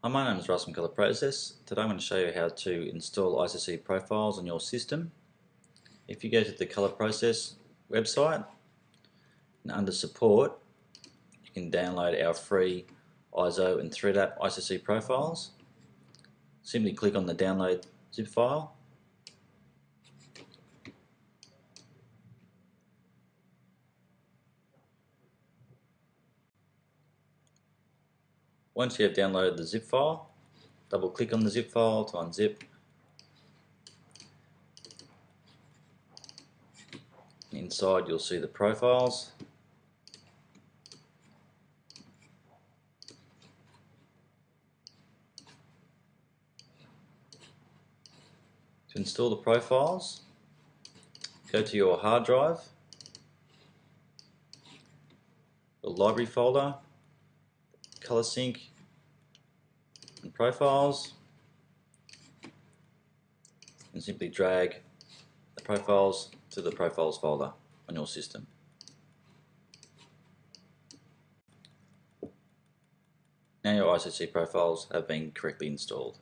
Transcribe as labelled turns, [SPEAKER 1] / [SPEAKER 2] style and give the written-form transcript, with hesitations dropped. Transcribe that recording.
[SPEAKER 1] Hi, my name is Russ from Color Process. Today I'm going to show you how to install ICC profiles on your system. If you go to the Color Process website and under Support, you can download our free ISO and 3DAP ICC profiles. Simply click on the download zip file. Once you have downloaded the zip file, double click on the zip file to unzip. Inside you'll see the profiles. To install the profiles, go to your hard drive, the library folder, Color Sync and Profiles, and simply drag the profiles to the Profiles folder on your system. Now your ICC profiles have been correctly installed.